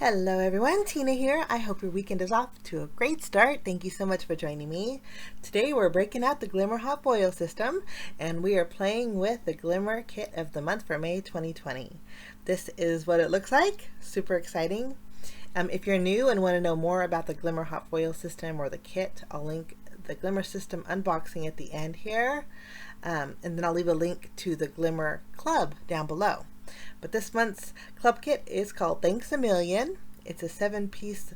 Hello everyone, Tina here. I hope your weekend is off to a great start. Thank you so much for joining me. Today we're breaking out the Glimmer Hot Foil system and we are playing with the Glimmer Kit of the month for May 2020. This is what it looks like. Super exciting. If you're new and want to know more about the Glimmer Hot Foil system or the kit, I'll link the Glimmer system unboxing at the end here. And then I'll leave a link to the Glimmer Club down below. But this month's club kit is called Thanks a Million. It's a 7-piece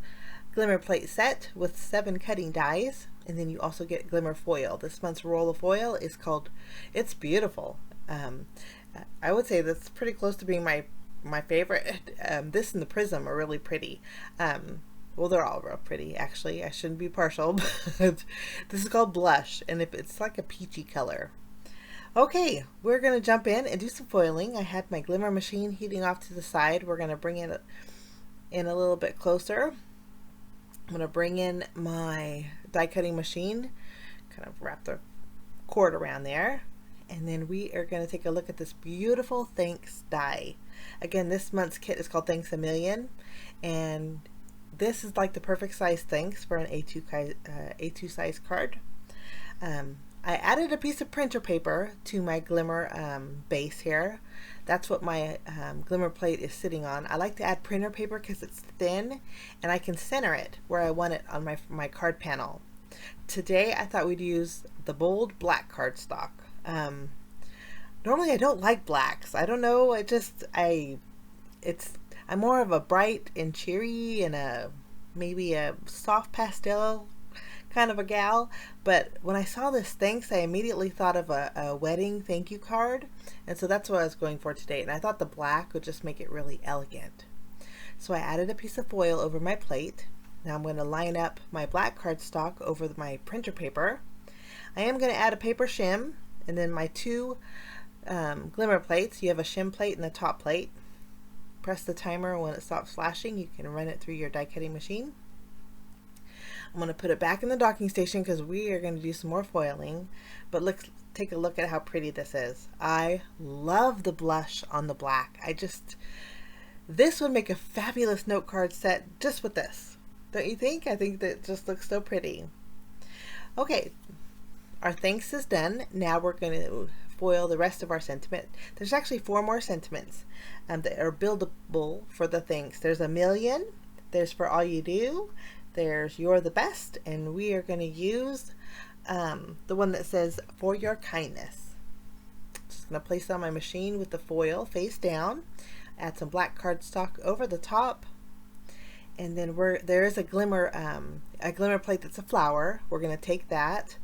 glimmer plate set with 7 cutting dies, and then you also get glimmer foil. This month's roll of foil is called It's Beautiful. I would say that's pretty close to being my favorite. This and the prism are really pretty. Well, they're all real pretty, actually. I shouldn't be partial, but this is called Blush, and it's like a peachy color. Okay, we're going to jump in and do some foiling. I had my glimmer machine heating off to the side. We're going to bring it in a little bit closer. I'm going to bring in my die cutting machine, kind of wrap the cord around there, and then we are going to take a look at this beautiful Thanks die. Again, this month's kit is called Thanks a Million, and this is like the perfect size thanks for an A2 size card. I added a piece of printer paper to my glimmer base here. That's what my glimmer plate is sitting on. I like to add printer paper because it's thin and I can center it where I want it on my card panel. Today I thought we'd use the bold black cardstock. Normally I don't like blacks. I don't know, I'm more of a bright and cheery and maybe a soft pastel kind of a gal, but when I saw this thanks, I immediately thought of a wedding thank you card, and so that's what I was going for today, and I thought the black would just make it really elegant. So I added a piece of foil over my plate. Now I'm going to line up my black cardstock over my printer paper. I am going to add a paper shim, and then my 2 glimmer plates. You have a shim plate and a top plate. Press the timer. When it stops flashing, you can run it through your die cutting machine. I'm going to put it back in the docking station because we are going to do some more foiling. But let's take a look at how pretty this is. I love the blush on the black. This would make a fabulous note card set just with this. Don't you think? I think that just looks so pretty. Okay, our thanks is done. Now we're going to foil the rest of our sentiment. There's actually 4 more sentiments that are buildable for the thanks. There's a million. There's for all you do. There's you're the best, and we are going to use the one that says for your kindness. Just going to place it on my machine with the foil face down, add some black cardstock over the top, and then there is a glimmer plate that's a flower. We're going to take that,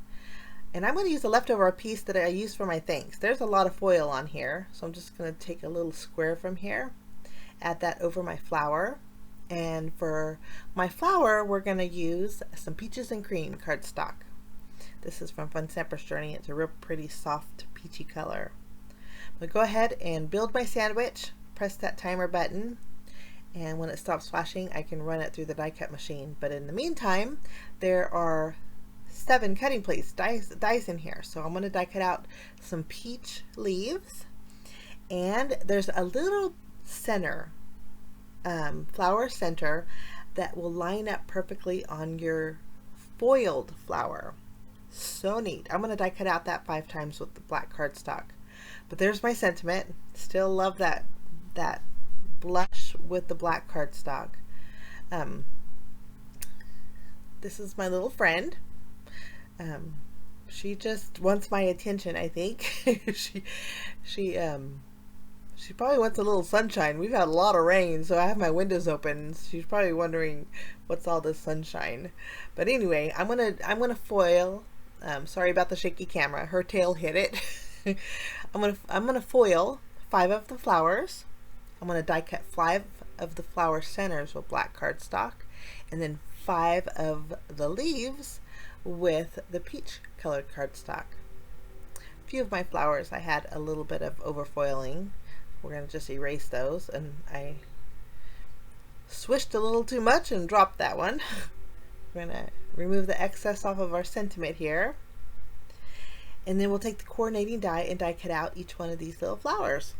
and I'm going to use a leftover piece that I used for my thanks. There's a lot of foil on here, so I'm just going to take a little square from here, add that over my flower. And for my flower, we're going to use some Peaches and Cream cardstock. This is from Fun Sampler's Journey. It's a real pretty soft peachy color. I'm going to go ahead and build my sandwich, press that timer button, and when it stops flashing, I can run it through the die cut machine. But in the meantime, there are 7 cutting plates, dies in here. So I'm going to die cut out some peach leaves, and there's a little center flower center that will line up perfectly on your foiled flower. So neat. I'm going to die cut out that 5 times with the black cardstock. But there's my sentiment. Still love that blush with the black cardstock. This is my little friend. She just wants my attention, I think. She probably wants a little sunshine. We've had a lot of rain, so I have my windows open. She's probably wondering what's all this sunshine. But anyway, I'm gonna foil. Sorry about the shaky camera. Her tail hit it. I'm gonna foil 5 of the flowers. I'm gonna die cut 5 of the flower centers with black cardstock, and then 5 of the leaves with the peach colored cardstock. A few of my flowers I had a little bit of overfoiling. We're going to just erase those, and I swished a little too much and dropped that one. We're going to remove the excess off of our sentiment here, and then we'll take the coordinating die and die cut out each one of these little flowers.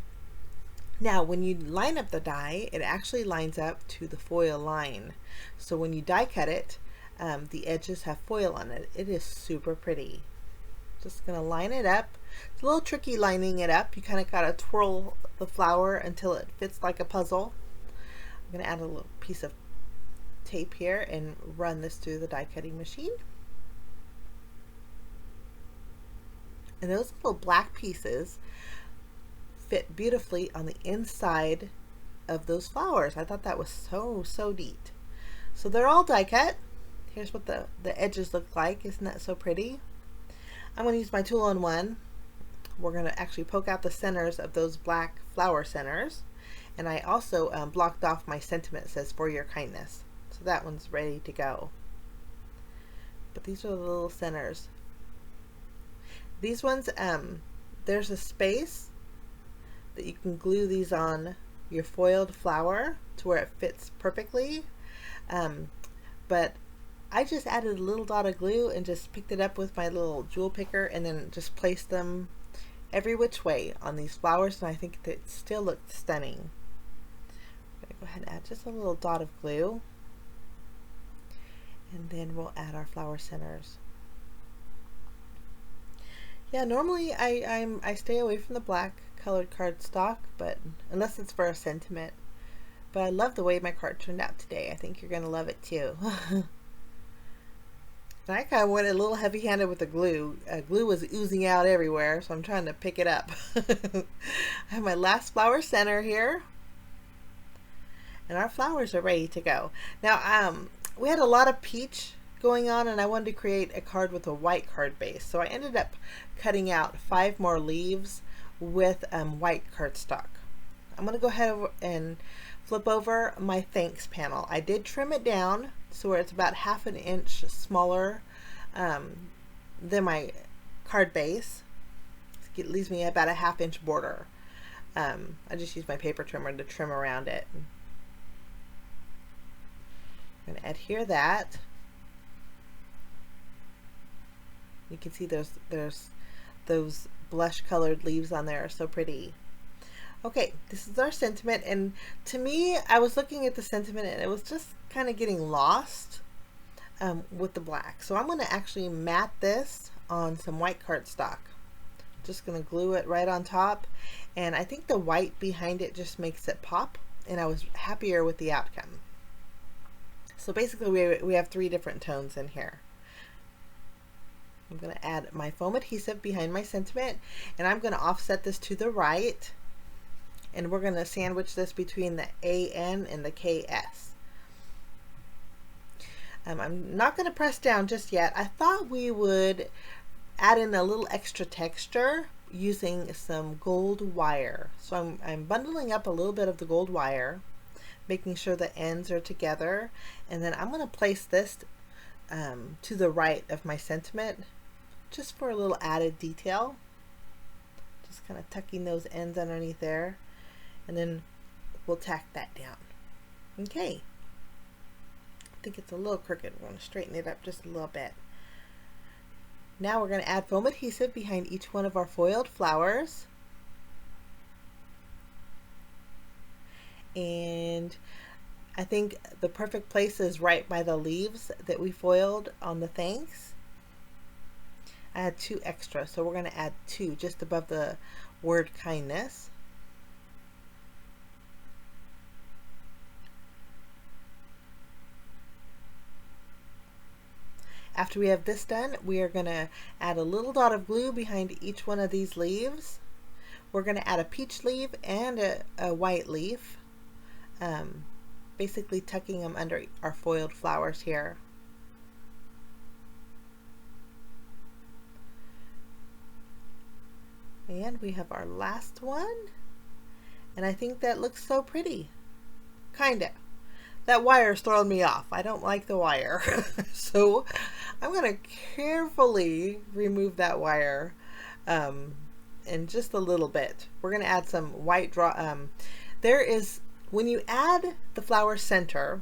Now, when you line up the die, it actually lines up to the foil line. So when you die cut it, the edges have foil on it. It is super pretty. Just gonna line it up. It's a little tricky lining it up. You kind of gotta twirl the flower until it fits like a puzzle. I'm gonna add a little piece of tape here and run this through the die cutting machine. And those little black pieces fit beautifully on the inside of those flowers. I thought that was so neat. So they're all die cut. Here's what the edges look like. Isn't that so pretty? I'm going to use my tool-on-one. We're going to actually poke out the centers of those black flower centers. And I also blocked off my sentiment that says "For Your Kindness." So that one's ready to go. But these are the little centers. These ones, there's a space that you can glue these on your foiled flower to where it fits perfectly. But I just added a little dot of glue and just picked it up with my little jewel picker and then just placed them every which way on these flowers, and I think that it still looked stunning. I'm going to go ahead and add just a little dot of glue, and then we'll add our flower centers. Yeah, normally I stay away from the black colored cardstock, but unless it's for a sentiment. But I love the way my card turned out today. I think you're going to love it too. And I kind of went a little heavy-handed with the glue. Glue was oozing out everywhere, so I'm trying to pick it up. I have my last flower center here, and our flowers are ready to go. Now, we had a lot of peach going on, and I wanted to create a card with a white card base, so I ended up cutting out 5 more leaves with white cardstock. I'm going to go ahead and flip over my thanks panel. I did trim it down so where it's about 1/2 inch smaller than my card base. It leaves me about a 1/2 inch border. I just used my paper trimmer to trim around it. I'm going to adhere that. You can see there's those blush colored leaves on there, are so pretty. Okay, this is our sentiment, and to me, I was looking at the sentiment and it was just kind of getting lost with the black. So I'm going to actually mat this on some white cardstock. Just going to glue it right on top, and I think the white behind it just makes it pop, and I was happier with the outcome. So basically we have 3 different tones in here. I'm going to add my foam adhesive behind my sentiment, and I'm going to offset this to the right, and we're going to sandwich this between the AN and the KS. I'm not going to press down just yet. I thought we would add in a little extra texture using some gold wire. So I'm bundling up a little bit of the gold wire, making sure the ends are together, and then I'm going to place this to the right of my sentiment, just for a little added detail. Just kind of tucking those ends underneath there, and then we'll tack that down. Okay, I think it's a little crooked. We're going to straighten it up just a little bit. Now we're going to add foam adhesive behind each one of our foiled flowers, and I think the perfect place is right by the leaves that we foiled on the thanks. I had 2 extra, so we're going to add 2 just above the word kindness. After we have this done, we are going to add a little dot of glue behind each one of these leaves. We're going to add a peach leaf and a white leaf, basically tucking them under our foiled flowers here. And we have our last one, and I think that looks so pretty. Kinda. That wire's throwing me off. I don't like the wire. So I'm going to carefully remove that wire in just a little bit. We're going to add some white when you add the flower center,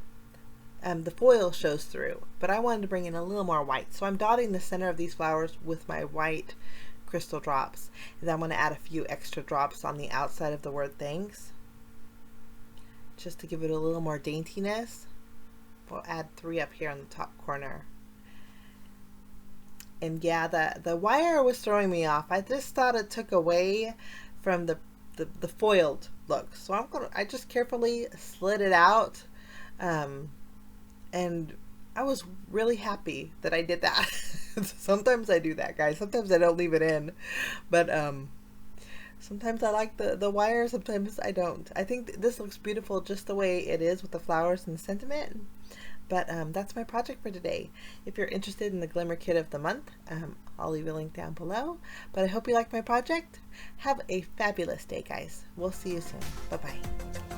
the foil shows through, but I wanted to bring in a little more white. So I'm dotting the center of these flowers with my white crystal drops, and then I'm going to add a few extra drops on the outside of the word thanks. just to give it a little more daintiness. We'll add 3 up here on the top corner. And yeah, the wire was throwing me off. I just thought it took away from the foiled look. So I just carefully slid it out. And I was really happy that I did that. Sometimes I do that, guys. Sometimes I don't leave it in. But sometimes I like the wire, sometimes I don't. I think this looks beautiful just the way it is with the flowers and the sentiment. But that's my project for today. If you're interested in the Glimmer Kit of the month, I'll leave a link down below. But I hope you like my project. Have a fabulous day, guys. We'll see you soon. Bye-bye.